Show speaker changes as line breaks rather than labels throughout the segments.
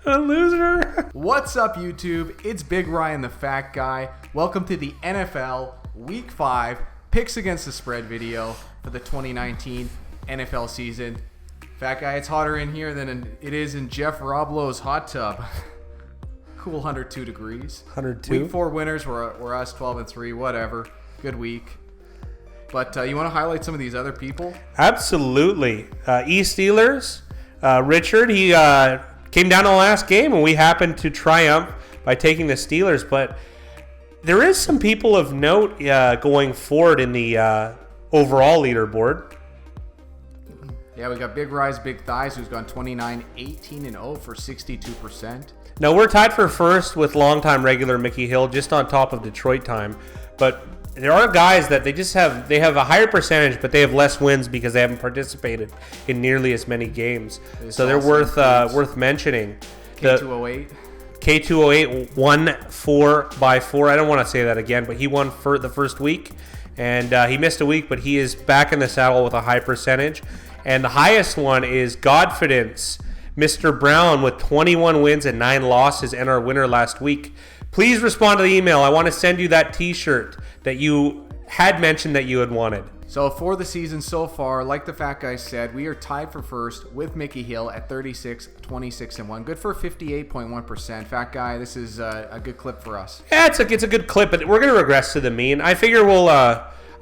A loser.
What's up, YouTube? It's Big Ryan, the Fat Guy. Welcome to the NFL Week 5 Picks Against the Spread video for the 2019 NFL season. Fat Guy, it's hotter in here than it is in Jeff Roblow's hot tub. Cool 102 degrees.
102?
Week 4 winners were us, 12-3, whatever. Good week. But you want to highlight some of these other people?
Absolutely. Steelers. Richard, he came down to the last game, and we happened to triumph by taking the Steelers. But there is some people of note going forward in the overall leaderboard.
Yeah, we got Big Rise, Big Thighs, who's gone 29-18-0 for 62%.
Now, we're tied for first with longtime regular Mickey Hill, just on top of Detroit time. But there are guys that they have a higher percentage, but they have less wins because they haven't participated in nearly as many games. So they're worth mentioning.
K208.
K208 won 4-4. I don't want to say that again, but he won for the first week, and he missed a week, but he is back in the saddle with a high percentage. And the highest one is Godfidence, Mr. Brown, with 21 wins and 9 losses, and our winner last week. Please respond to the email. I want to send you that t-shirt that you had mentioned that you had wanted.
So for the season so far, like the Fat Guy said, we are tied for first with Mickey Hill at 36-26-1. Good for 58.1%. Fat Guy, this is a good clip for us.
Yeah, it's a good clip, but we're going to regress to the mean. I figure we'll...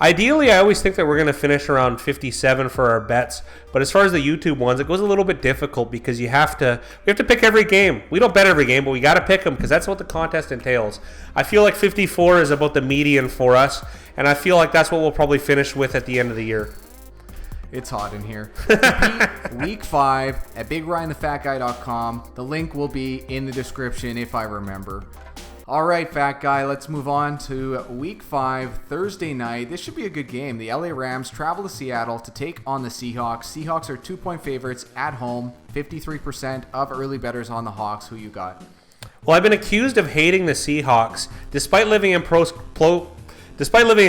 Ideally, I always think that we're going to finish around 57 for our bets. But as far as the YouTube ones, it goes a little bit difficult because we have to pick every game. We don't bet every game, but we got to pick them because that's what the contest entails. I feel like 54 is about the median for us, and I feel like that's what we'll probably finish with at the end of the year.
It's hot in here. Week 5 at BigRyanTheFatGuy.com. The link will be in the description if I remember. All right, Fat Guy, let's move on to Week 5, Thursday night. This should be a good game. The LA Rams travel to Seattle to take on the Seahawks. Seahawks are 2-point favorites at home. 53% of early bettors on the Hawks. Who you got?
Well, I've been accused of hating the Seahawks. Despite living in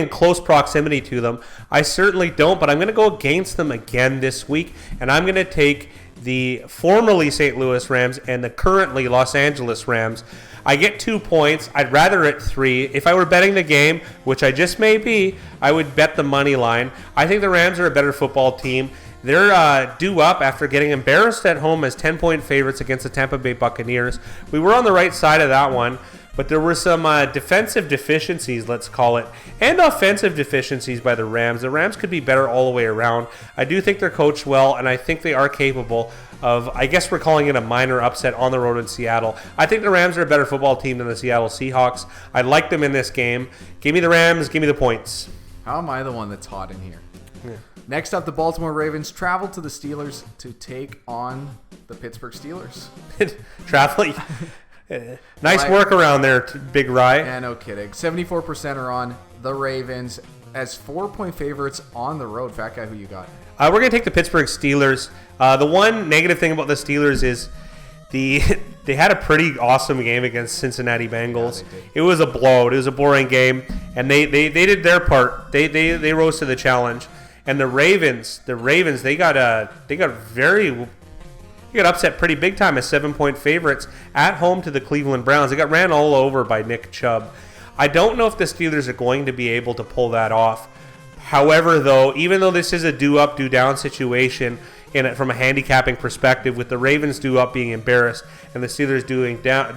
close proximity to them, I certainly don't, but I'm going to go against them again this week, and I'm going to take the formerly St. Louis Rams and the currently Los Angeles Rams. I get 2 points. I'd rather at 3. If I were betting the game, which I just may be, I would bet the money line. I think the Rams are a better football team. They're due up after getting embarrassed at home as 10-point favorites against the Tampa Bay Buccaneers. We were on the right side of that one, but there were some defensive deficiencies, let's call it, and offensive deficiencies by the Rams. The Rams could be better all the way around. I do think they're coached well, and I think they are capable of, I guess we're calling it a minor upset on the road in Seattle. I think the Rams are a better football team than the Seattle Seahawks. I like them in this game. Give me the Rams. Give me the points.
How am I the one that's hot in here? Yeah. Next up, the Baltimore Ravens travel to the Steelers to take on the Pittsburgh Steelers.
Traveling. Nice work around there, Big Rye.
Yeah, no kidding. 74% are on the Ravens as 4-point favorites on the road. Fat Guy, who you got?
We're going to take the Pittsburgh Steelers. The one negative thing about the Steelers is they had a pretty awesome game against Cincinnati Bengals. Yeah, it was a blowout. It was a boring game, and they did their part. They rose to the challenge. And the Ravens, they got upset pretty big time as 7-point favorites at home to the Cleveland Browns. They got ran all over by Nick Chubb. I don't know if the Steelers are going to be able to pull that off. However, though, even though this is a do-up, do-down situation from a handicapping perspective, with the Ravens do-up being embarrassed and the Steelers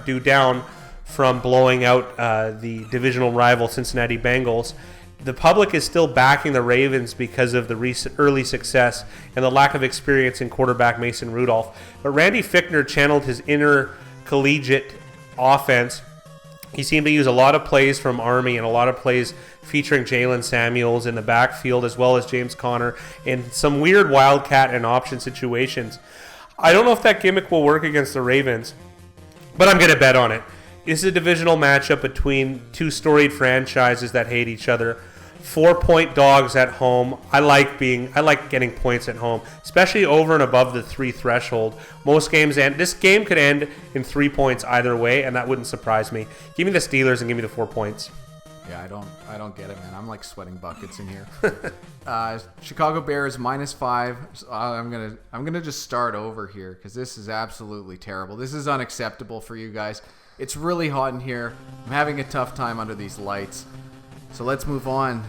do-down from blowing out the divisional rival Cincinnati Bengals, the public is still backing the Ravens because of the recent early success and the lack of experience in quarterback Mason Rudolph. But Randy Fichtner channeled his inner collegiate offense. He seemed to use a lot of plays from Army and a lot of plays featuring Jalen Samuels in the backfield, as well as James Conner, in some weird wildcat and option situations. I don't know if that gimmick will work against the Ravens, but I'm going to bet on it. This is a divisional matchup between two storied franchises that hate each other. 4-point dogs at home. I like getting points at home, especially over and above the 3 threshold. Most games end. This game could end in 3 points either way, and that wouldn't surprise me. Give me the Steelers and give me the 4 points.
Yeah, I don't get it, man. I'm like sweating buckets in here. Chicago Bears -5. I'm gonna just start over here because this is absolutely terrible. This is unacceptable for you guys. It's really hot in here. I'm having a tough time under these lights. So let's move on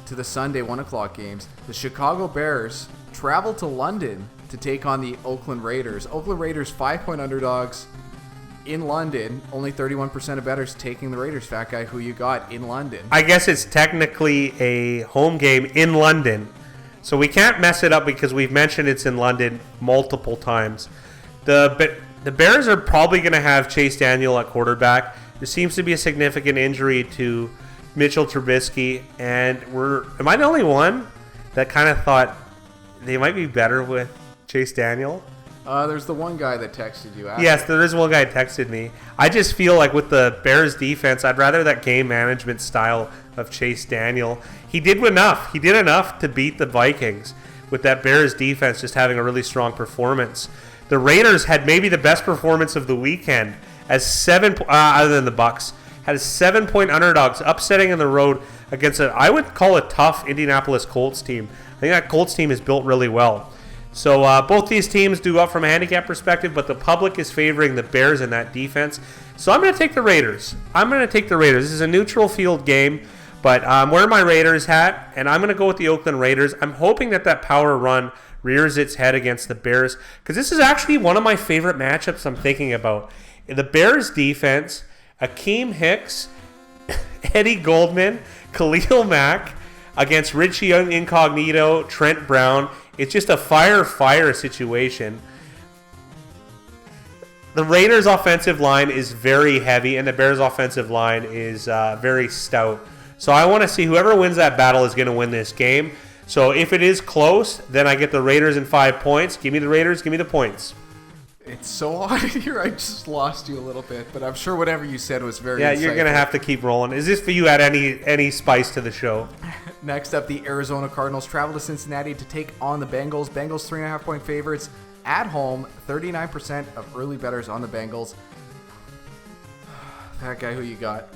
to the Sunday 1 o'clock games. The Chicago Bears travel to London to take on the Oakland Raiders. Oakland Raiders 5-point underdogs. In London, only 31% of bettors taking the Raiders. Fat guy, who you got in London?
I guess it's technically a home game in London, so we can't mess it up because we've mentioned it's in London multiple times. The Bears are probably going to have Chase Daniel at quarterback. There seems to be a significant injury to Mitchell Trubisky, and am I the only one that kind of thought they might be better with Chase Daniel?
There's the one guy that texted you after.
Yes, there is one guy that texted me. I just feel like with the Bears defense, I'd rather that game management style of Chase Daniel. He did enough. He did enough to beat the Vikings with that Bears defense just having a really strong performance. The Raiders had maybe the best performance of the weekend as other than the Bucks, had 7-point underdogs upsetting on the road against I would call a tough Indianapolis Colts team. I think that Colts team is built really well. So both these teams do up from a handicap perspective, but the public is favoring the Bears in that defense. So I'm going to take the Raiders. This is a neutral field game, but I'm wearing my Raiders hat, and I'm going to go with the Oakland Raiders. I'm hoping that power run rears its head against the Bears, because this is actually one of my favorite matchups I'm thinking about. The Bears defense, Akeem Hicks, Eddie Goldman, Khalil Mack, against Richie Young Incognito, Trent Brown. It's just a fire situation. The Raiders' offensive line is very heavy, and the Bears' offensive line is very stout. So I want to see whoever wins that battle is going to win this game. So if it is close, then I get the Raiders in 5 points. Give me the Raiders, give me the points.
It's so hot in here, I just lost you a little bit, but I'm sure whatever you said was very
Yeah,
insightful.
You're going to have to keep rolling. Is this for you add any spice to the show?
Next up, the Arizona Cardinals travel to Cincinnati to take on the Bengals. Bengals 3.5-point favorites at home. 39% of early bettors on the Bengals. That guy, who you got?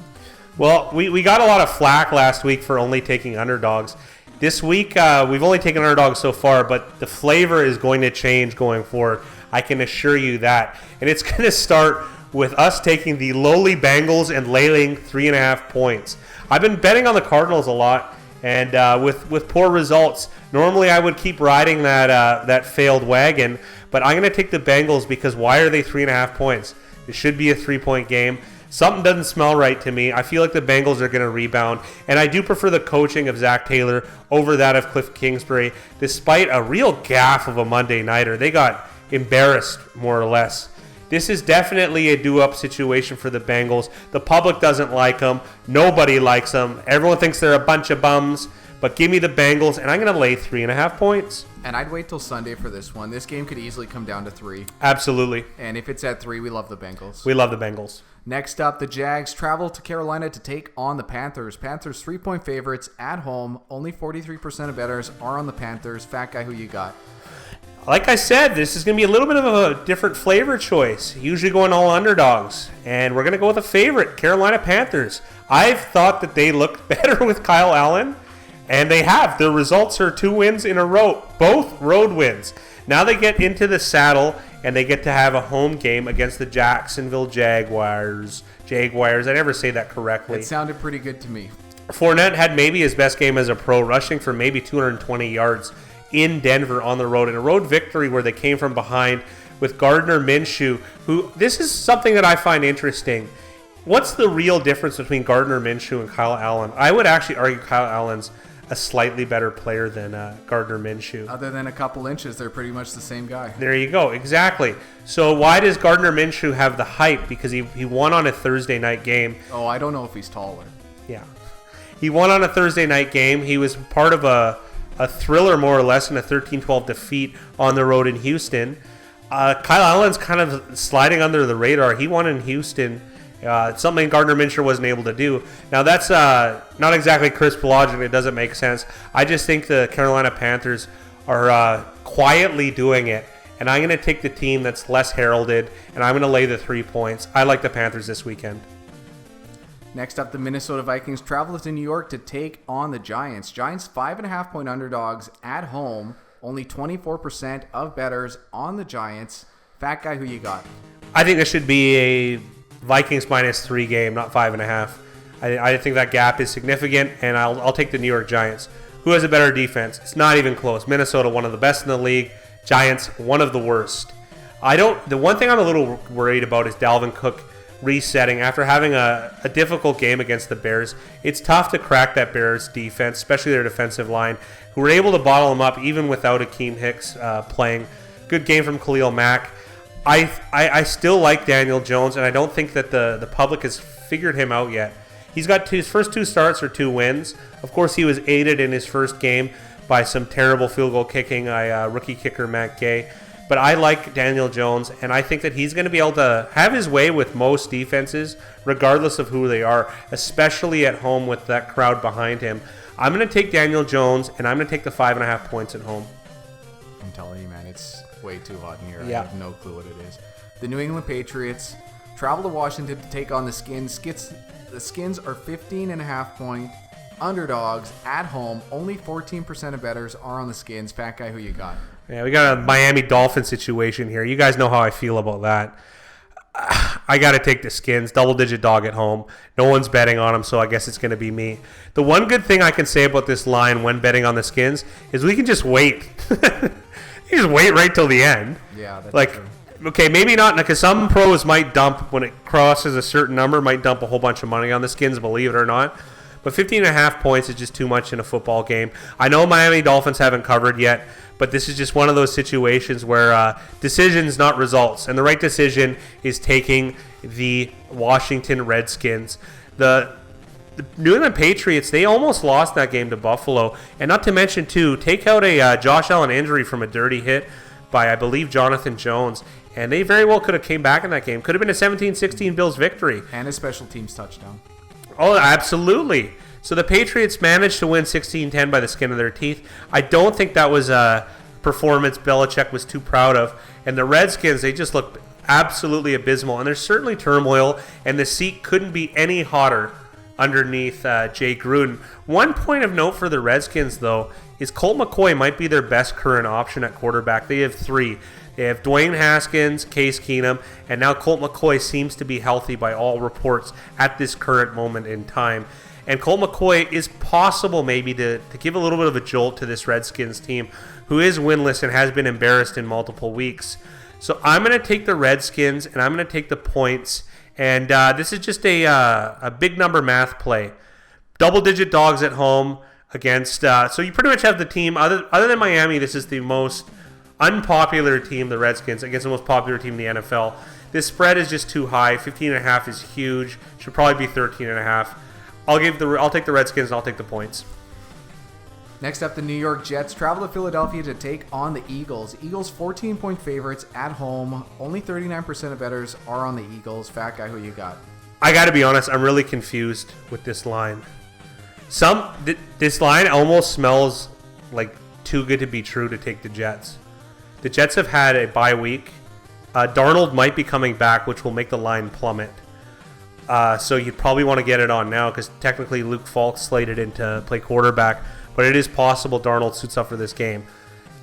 Well, we got a lot of flack last week for only taking underdogs. This week, we've only taken underdogs so far, but the flavor is going to change going forward. I can assure you that. And it's going to start with us taking the lowly Bengals and laying 3.5 points. I've been betting on the Cardinals a lot, and with poor results, normally I would keep riding that failed wagon, but I'm going to take the Bengals because why are they 3.5 points? It should be a 3-point game. Something doesn't smell right to me. I feel like the Bengals are going to rebound, and I do prefer the coaching of Zach Taylor over that of Cliff Kingsbury, despite a real gaffe of a Monday nighter. They got embarrassed, more or less. This is definitely a do-up situation for the Bengals. The public doesn't like them. Nobody likes them. Everyone thinks they're a bunch of bums. But give me the Bengals, and I'm going to lay 3.5 points.
And I'd wait till Sunday for this one. This game could easily come down to 3.
Absolutely.
And if it's at 3, we love the Bengals.
We love the Bengals.
Next up, the Jags travel to Carolina to take on the Panthers. Panthers 3-point favorites at home. Only 43% of bettors are on the Panthers. Fat guy, who you got?
Like I said, this is going to be a little bit of a different flavor choice. Usually going all underdogs. And we're going to go with a favorite, Carolina Panthers. I've thought that they looked better with Kyle Allen, and they have. Their results are 2 wins in a row, both road wins. Now they get into the saddle, and they get to have a home game against the Jacksonville Jaguars. I never say that correctly.
It sounded pretty good to me.
Fournette had maybe his best game as a pro, rushing for maybe 220 yards in Denver on the road, in a road victory where they came from behind with Gardner Minshew, who, this is something that I find interesting. What's the real difference between Gardner Minshew and Kyle Allen? I would actually argue Kyle Allen's a slightly better player than Gardner Minshew.
Other than a couple inches, they're pretty much the same guy.
There you go. Exactly. So why does Gardner Minshew have the hype? Because he won on a Thursday night game.
Oh, I don't know if he's taller.
Yeah. He won on a Thursday night game. He was part of a thriller, more or less, in a 13-12 defeat on the road in Houston. Kyle Allen's kind of sliding under the radar. He won in Houston, something Gardner Minshew wasn't able to do. Now, that's not exactly crisp logic. It doesn't make sense. I just think the Carolina Panthers are quietly doing it, and I'm going to take the team that's less heralded, and I'm going to lay the 3 points. I like the Panthers this weekend.
Next up, the Minnesota Vikings travel to New York to take on the Giants. Giants 5.5-point underdogs at home. Only 24% of bettors on the Giants. Fat guy, who you got?
I think this should be a Vikings -3 game, not 5.5. I think that gap is significant, and I'll take the New York Giants. Who has a better defense? It's not even close. Minnesota, one of the best in the league. Giants, one of the worst. The one thing I'm a little worried about is Dalvin Cook resetting after having a difficult game against the Bears. It's tough to crack that Bears defense, especially their defensive line, who were able to bottle them up even without Akeem Hicks playing. Good game from Khalil Mack. I still like Daniel Jones, and I don't think that the public has figured him out yet. He's got his first 2 starts or 2 wins. Of course, he was aided in his first game by some terrible field goal kicking by rookie kicker Matt Gay. But I like Daniel Jones, and I think that he's going to be able to have his way with most defenses, regardless of who they are, especially at home with that crowd behind him. I'm going to take Daniel Jones, and I'm going to take the 5.5 points at home.
I'm telling you, man, it's way too hot in here.
Yeah.
I have no clue what it is. The New England Patriots travel to Washington to take on the Skins. The Skins are 15.5-point underdogs at home. Only 14% of bettors are on the Skins. Fat guy, who you got?
Yeah, we got a Miami Dolphins situation here. You guys know how I feel about that. I got to take the Skins. Double-digit dog at home. No one's betting on them, so I guess it's going to be me. The one good thing I can say about this line when betting on the Skins is we can just wait. You just wait right till the end.
Yeah, that's true.
Okay, maybe not, because some pros might dump, when it crosses a certain number, might dump a whole bunch of money on the Skins, believe it or not. But 15.5 points is just too much in a football game. I know Miami Dolphins haven't covered yet, but this is just one of those situations where decisions, not results. And the right decision is taking the Washington Redskins. The New England Patriots, they almost lost that game to Buffalo. And not to mention, too, take out a Josh Allen injury from a dirty hit by, I believe, Jonathan Jones. And they very well could have came back in that game. Could have been a 17-16 Bills victory.
And a special teams touchdown.
Oh, absolutely. So the Patriots managed to win 16-10 by the skin of their teeth. I don't think that was a performance Belichick was too proud of. And the Redskins, they just looked absolutely abysmal. And there's certainly turmoil, and the seat couldn't be any hotter underneath Jay Gruden. One point of note for the Redskins, though, is Colt McCoy might be their best current option at quarterback. They have 3. They have Dwayne Haskins, Case Keenum, and now Colt McCoy seems to be healthy by all reports at this current moment in time. And Colt McCoy is possible maybe to give a little bit of a jolt to this Redskins team, who is winless and has been embarrassed in multiple weeks. So I'm going to take the Redskins, and I'm going to take the points. And this is just a big number math play. Double-digit dogs at home against... so you pretty much have the team, other than Miami, this is the most unpopular team, the Redskins, against the most popular team in the NFL. This spread is just too high. 15.5 is huge. Should probably be 13.5. I'll take the Redskins, and I'll take the points.
Next up, the New York Jets travel to Philadelphia to take on the Eagles. Eagles 14-point favorites at home. Only 39% of bettors are on the Eagles. Fat guy, who you got?
I got to be honest, I'm really confused with this line. This line almost smells like too good to be true to take the Jets. The Jets have had a bye week. Darnold might be coming back, which will make the line plummet. So you'd probably want to get it on now, because technically Luke Falk's slated in to play quarterback. But it is possible Darnold suits up for this game.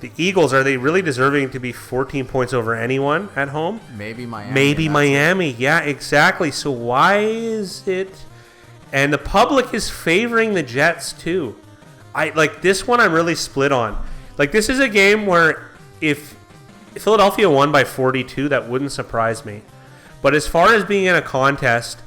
The Eagles, are they really deserving to be 14 points over anyone at home?
Maybe Miami.
Maybe Miami. Yeah, exactly. So why is it... And the public is favoring the Jets too. This one I'm really split on. This is a game where if Philadelphia won by 42, that wouldn't surprise me. But as far as being in a contest,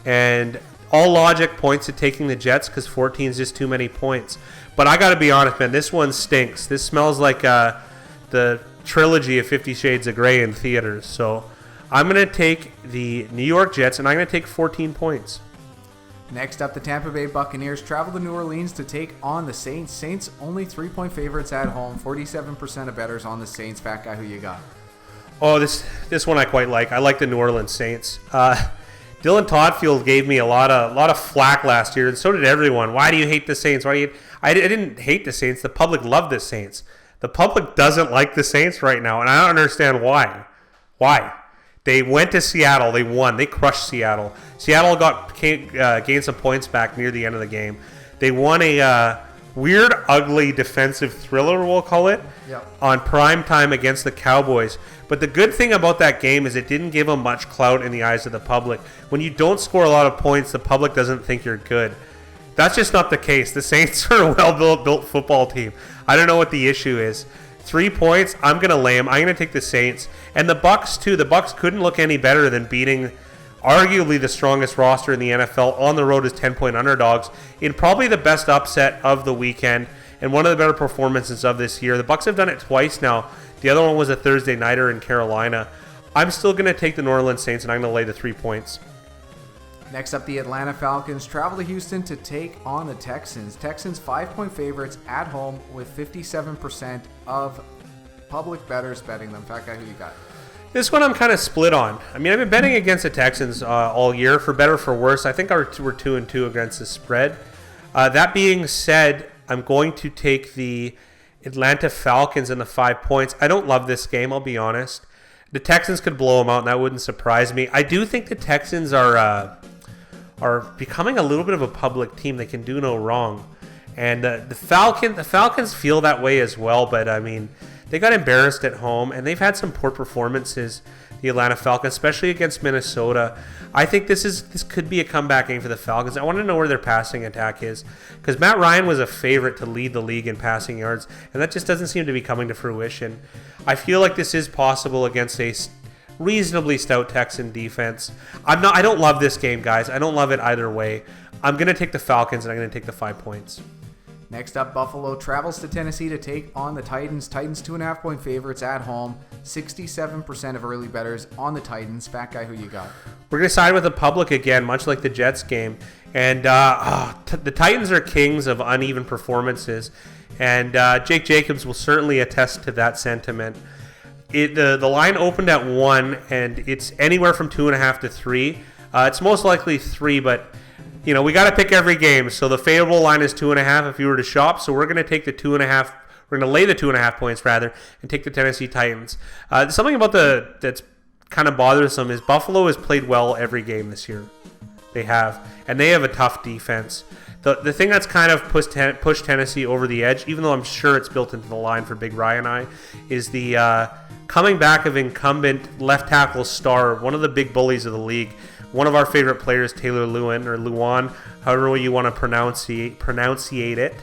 and all logic points to taking the Jets, because 14 is just too many points. But I got to be honest, man, this one stinks. This smells like the trilogy of 50 Shades of Grey in theaters. So I'm going to take the New York Jets, and I'm going to take 14 points.
Next up, the Tampa Bay Buccaneers travel to New Orleans to take on the Saints. Saints only 3-point favorites at home. 47% of bettors on the Saints. Fat guy, who you got?
Oh, this one I quite like. I like the New Orleans Saints. Dylan Todfield gave me a lot of flack last year, and so did everyone. Why do you hate the Saints? I didn't hate the Saints. The public loved the Saints. The public doesn't like the Saints right now, and I don't understand why. Why? They went to Seattle. They won. They crushed Seattle. Seattle gained some points back near the end of the game. They won a weird, ugly defensive thriller, we'll call it, on prime time against the Cowboys. But the good thing about that game is it didn't give them much clout in the eyes of the public. When you don't score a lot of points, the public doesn't think you're good. That's just not the case. The Saints are a well-built football team. I don't know what the issue is. 3 points, I'm going to lay them. I'm going to take the Saints. And the Bucs, too. The Bucs couldn't look any better than beating arguably the strongest roster in the NFL on the road as 10-point underdogs in probably the best upset of the weekend and one of the better performances of this year. The Bucs have done it twice now. The other one was a Thursday nighter in Carolina. I'm still going to take the New Orleans Saints, and I'm going to lay the 3 points.
Next up, the Atlanta Falcons travel to Houston to take on the Texans. Texans 5-point favorites at home with 57% of public bettors betting them. Fat guy, who you got?
This one I'm kind of split on. I mean, I've been betting against the Texans all year, for better or for worse. I think we're 2-2 against the spread. That being said, I'm going to take the Atlanta Falcons in the 5 points. I don't love this game, I'll be honest. The Texans could blow them out, and that wouldn't surprise me. I do think the Texans are becoming a little bit of a public team. They can do no wrong. And the Falcons feel that way as well, but I mean, they got embarrassed at home, and they've had some poor performances, the Atlanta Falcons, especially against Minnesota. I think this could be a comeback game for the Falcons. I want to know where their passing attack is, because Matt Ryan was a favorite to lead the league in passing yards, and that just doesn't seem to be coming to fruition. I feel like this is possible against a reasonably stout Texan defense. I don't love this game, guys. I don't love it either way. I'm going to take the Falcons, and I'm going to take the 5 points.
Next up, Buffalo travels to Tennessee to take on the Titans. Titans 2.5-point favorites at home. 67% of early bettors on the Titans. Fat guy, who you got?
We're going to side with the public again, much like the Jets game. And the Titans are kings of uneven performances. And Jake Jacobs will certainly attest to that sentiment. The line opened at 1, and it's anywhere from 2.5 to 3. It's most likely 3, but you know, we got to pick every game. So the favorable line is 2.5 if you were to shop. So we're going to take the 2.5. We're going to lay the 2.5 points rather, and take the Tennessee Titans. Something about that's kind of bothersome is Buffalo has played well every game this year. They have, and they have a tough defense. The thing that's kind of pushed Tennessee over the edge, even though I'm sure it's built into the line for Big Ryan and I, is the coming back of incumbent left tackle star, one of the big bullies of the league. One of our favorite players, Taylor Lewan, however you want to pronunciate it.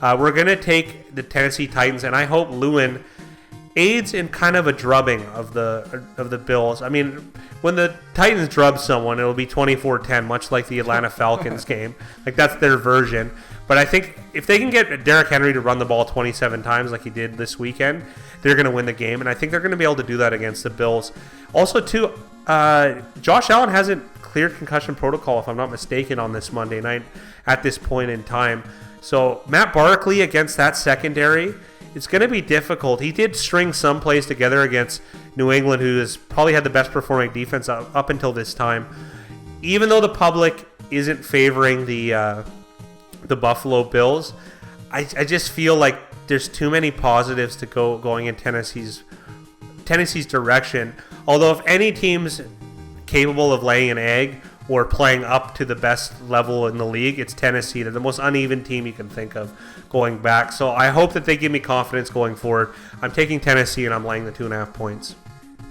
We're going to take the Tennessee Titans, and I hope Lewan aids in kind of a drubbing of the Bills. I mean, when the Titans drub someone, it'll be 24-10, much like the Atlanta Falcons game. Like, that's their version. But I think if they can get Derrick Henry to run the ball 27 times like he did this weekend, they're going to win the game, and I think they're going to be able to do that against the Bills. Also, too, Josh Allen hasn't cleared concussion protocol, if I'm not mistaken, on this Monday night at this point in time. So Matt Barkley against that secondary, it's going to be difficult. He did string some plays together against New England, who has probably had the best performing defense up until this time. Even though the public isn't favoring the Buffalo Bills, I just feel like there's too many positives to going in Tennessee's direction. Although if any team's capable of laying an egg or playing up to the best level in the league, it's Tennessee. They're the most uneven team you can think of going back. So I hope that they give me confidence going forward. I'm taking Tennessee, and I'm laying the 2.5 points.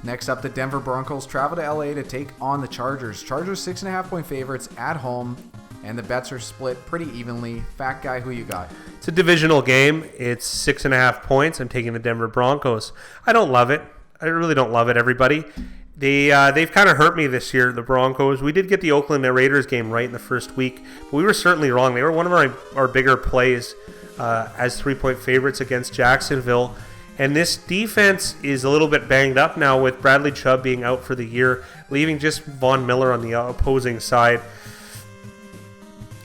Next up, the Denver Broncos travel to LA to take on the Chargers. Chargers 6.5-point favorites at home, and the bets are split pretty evenly. Fat guy, who you got?
It's a divisional game. It's 6.5 points. I'm taking the Denver Broncos. I don't love it. I really don't love it, everybody. They've kind of hurt me this year, the Broncos. We did get the Oakland Raiders game right in the first week, but we were certainly wrong. They were one of our bigger plays as 3-point favorites against Jacksonville. And this defense is a little bit banged up now with Bradley Chubb being out for the year, leaving just Von Miller on the opposing side.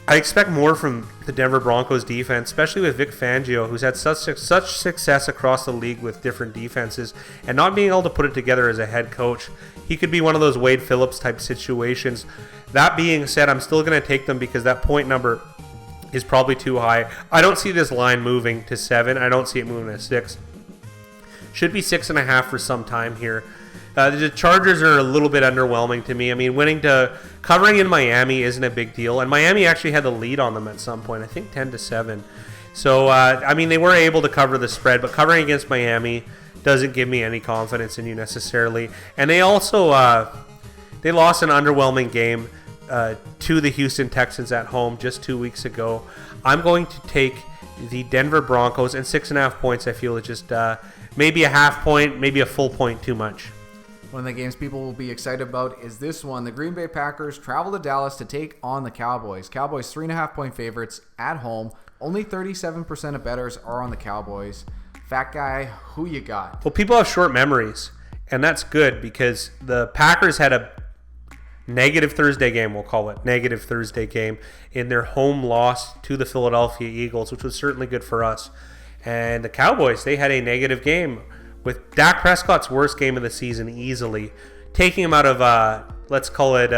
I expect more from the Denver Broncos defense, especially with Vic Fangio, who's had such success across the league with different defenses and not being able to put it together as a head coach. He could be one of those Wade Phillips type situations. That being said, I'm still going to take them because that point number is probably too high. I don't see this line moving to 7. I don't see it moving to 6. Should be 6.5 for some time here. The Chargers are a little bit underwhelming to me. I mean, covering in Miami isn't a big deal, and Miami actually had the lead on them at some point. I think 10-7. So I mean, they were able to cover the spread, but covering against Miami doesn't give me any confidence in you necessarily. And they also they lost an underwhelming game to the Houston Texans at home just 2 weeks ago. I'm going to take the Denver Broncos, and 6.5 points. I feel is just maybe a half point, maybe a full point too much.
One of the games people will be excited about is this one. The Green Bay Packers travel to Dallas to take on the Cowboys. Cowboys 3.5-point favorites at home. Only 37% of bettors are on the Cowboys. Fat guy, who you got?
Well, people have short memories, and that's good because the Packers had a negative Thursday game, we'll call it, negative Thursday game in their home loss to the Philadelphia Eagles, which was certainly good for us. And the Cowboys, they had a negative game with Dak Prescott's worst game of the season easily, taking him out of, let's call it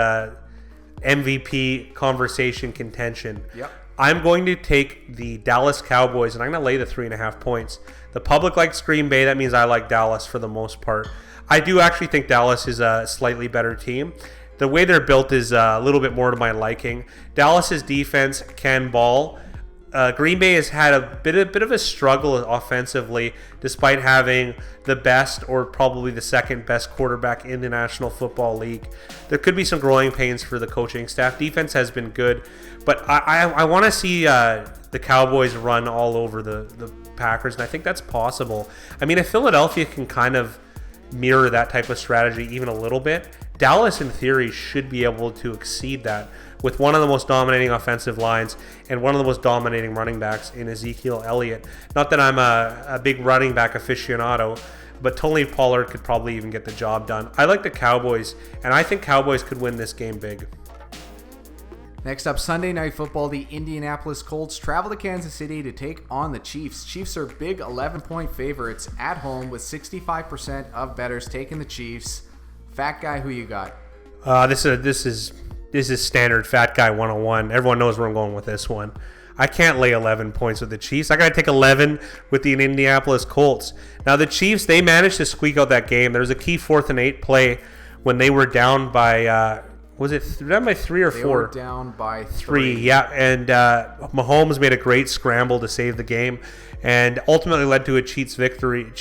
MVP conversation contention.
Yep.
I'm going to take the Dallas Cowboys, and I'm going to lay the 3.5 points. The public likes Green Bay. That means I like Dallas for the most part. I do actually think Dallas is a slightly better team. The way they're built is a little bit more to my liking. Dallas's defense can ball. Green Bay has had a bit of a struggle offensively, despite having the best or probably the second best quarterback in the National Football League. There could be some growing pains for the coaching staff. Defense has been good, but I want to see the Cowboys run all over the Packers, and I think that's possible. I mean, if Philadelphia can kind of mirror that type of strategy even a little bit, Dallas, in theory, should be able to exceed that with one of the most dominating offensive lines and one of the most dominating running backs in Ezekiel Elliott. Not that I'm a big running back aficionado, but Tony Pollard could probably even get the job done. I like the Cowboys, and I think Cowboys could win this game big.
Next up, Sunday Night Football, the Indianapolis Colts travel to Kansas City to take on the Chiefs. Chiefs are big 11-point favorites at home with 65% of bettors taking the Chiefs. Fat guy, who you got?
This is standard fat guy 101. Everyone knows where I'm going with this one. I can't lay 11 points with the Chiefs. I got to take 11 with the Indianapolis Colts. Now, the Chiefs, they managed to squeak out that game. There was a key 4th and 8 play when they were down by, was it down by 3 or 4?
They were down by 3.
Yeah, and Mahomes made a great scramble to save the game and ultimately led to a Chiefs victory.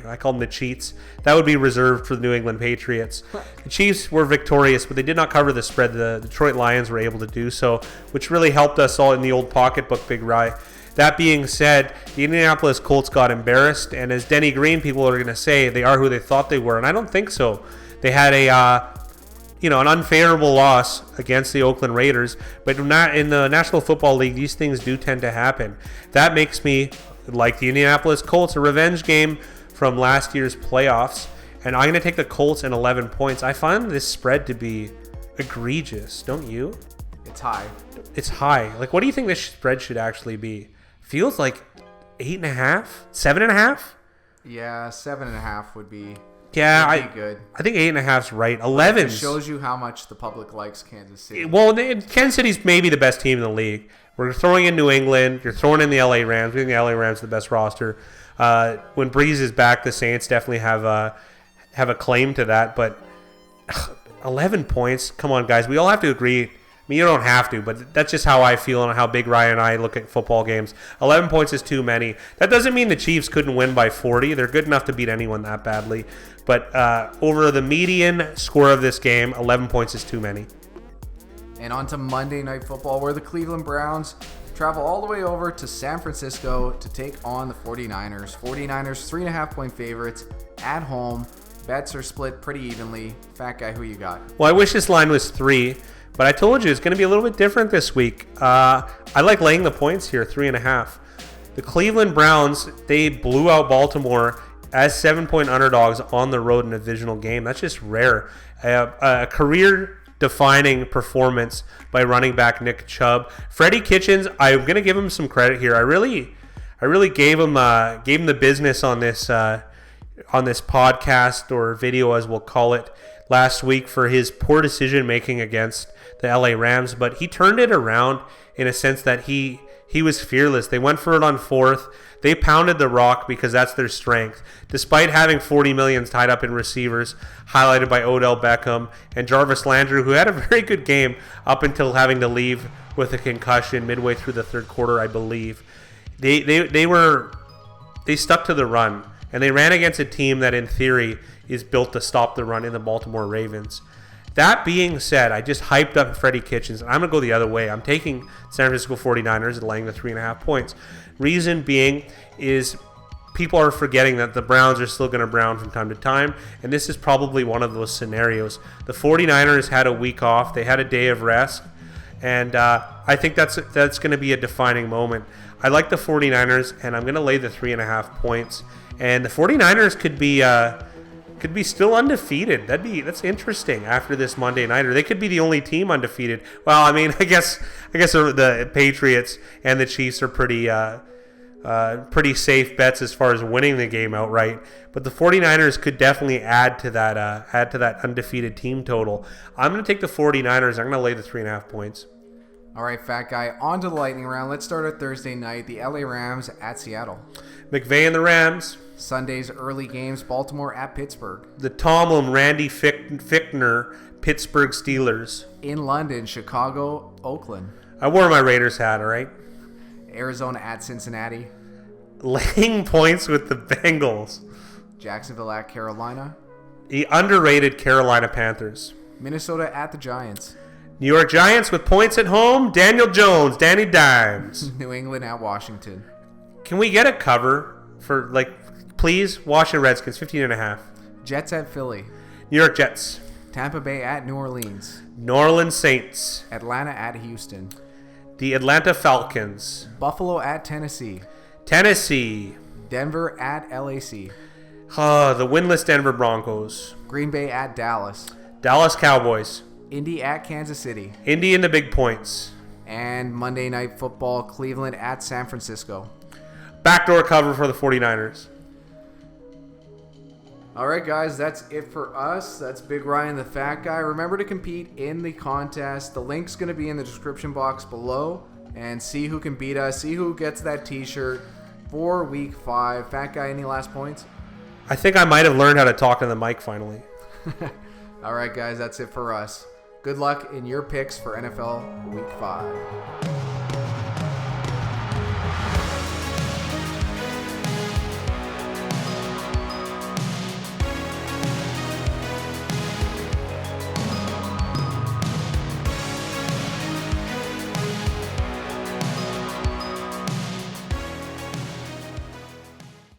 I call them the Cheats. That would be reserved for the New England Patriots. The Chiefs were victorious, but they did not cover the spread. The Detroit Lions were able to do so, which really helped us all in the old pocketbook, Big Rye. That being said, the Indianapolis Colts got embarrassed, and as Denny Green people are going to say, they are who they thought they were, and I don't think so. They had an unfavorable loss against the Oakland Raiders, but not in the National Football League, these things do tend to happen. That makes me like the Indianapolis Colts, a revenge game from last year's playoffs, and I'm going to take the Colts in 11 points. I find this spread to be egregious, don't you?
It's high.
It's high. Like, what do you think this spread should actually be? Feels like 8.5, 7.5.
Yeah, 7.5 would be.
Yeah,
good.
I think 8.5 is right. 11
shows you how much the public likes Kansas City.
Well, Kansas City's maybe the best team in the league. We're throwing in New England. You're throwing in the LA Rams. We think the LA Rams are the best roster. When Breeze is back, the Saints definitely have a claim to that. But 11 points. Come on, guys. We all have to agree. I mean, you don't have to, but that's just how I feel and how Big Ryan and I look at football games. 11 points is too many. That doesn't mean the Chiefs couldn't win by 40. They're good enough to beat anyone that badly. But over the median score of this game, 11 points is too many.
And on to Monday Night Football, where the Cleveland Browns travel all the way over to San Francisco to take on the 49ers. 49ers, 3.5-point favorites at home. Bets are split pretty evenly. Fat guy, who you got?
Well, I wish this line was 3, but I told you it's going to be a little bit different this week. I like laying the points here, 3.5. The Cleveland Browns, they blew out Baltimore as 7-point underdogs on the road in a divisional game. That's just rare. A career-defining performance by running back Nick Chubb. Freddie Kitchens, I'm going to give him some credit here. I really gave him the business on this podcast or video, as we'll call it, last week for his poor decision making against the LA Rams, but he turned it around in a sense that he He was fearless. They went for it on fourth. They pounded the rock because that's their strength. Despite having $40 million tied up in receivers, highlighted by Odell Beckham and Jarvis Landry, who had a very good game up until having to leave with a concussion midway through the third quarter, I believe. They stuck to the run, and they ran against a team that in theory is built to stop the run in the Baltimore Ravens. That being said, I just hyped up Freddie Kitchens, and I'm going to go the other way. I'm taking San Francisco 49ers and laying the 3.5 points. Reason being is people are forgetting that the Browns are still going to brown from time to time, and this is probably one of those scenarios. The 49ers had a week off. They had a day of rest, and I think that's going to be a defining moment. I like the 49ers, and I'm going to lay the 3.5 points. And the 49ers could be still undefeated. That's interesting after this Monday nighter. They could be the only team undefeated. Well, I mean, I guess the Patriots and the Chiefs are pretty safe bets as far as winning the game outright. But the 49ers could definitely add to that undefeated team total. I'm going to take the 49ers. I'm going to lay the 3.5 points.
All right, fat guy, on to the lightning round. Let's start at Thursday night. The LA Rams at Seattle.
McVay and the Rams.
Sunday's early games, Baltimore at Pittsburgh.
The Tomlin, Randy Fichtner, Pittsburgh Steelers.
In London, Chicago, Oakland.
I wore my Raiders hat, all right?
Arizona at Cincinnati.
Laying points with the Bengals.
Jacksonville at Carolina.
The underrated Carolina Panthers.
Minnesota at the Giants.
New York Giants with points at home. Daniel Jones, Danny Dimes.
New England at Washington.
Can we get a cover for, please, Washington Redskins, 15.5.
Jets at Philly.
New York Jets.
Tampa Bay at New Orleans.
New Orleans Saints.
Atlanta at Houston.
The Atlanta Falcons.
Buffalo at Tennessee.
Tennessee.
Denver at LAC.
The winless Denver Broncos.
Green Bay at Dallas.
Dallas Cowboys.
Indy at Kansas City.
Indy in the big points.
And Monday Night Football, Cleveland at San Francisco.
Backdoor cover for the 49ers.
All right, guys, that's it for us. That's Big Ryan, the Fat Guy. Remember to compete in the contest. The link's going to be in the description box below. And see who can beat us. See who gets that T-shirt for Week 5. Fat Guy, any last points?
I think I might have learned how to talk on the mic finally.
All right, guys, that's it for us. Good luck in your picks for NFL Week 5.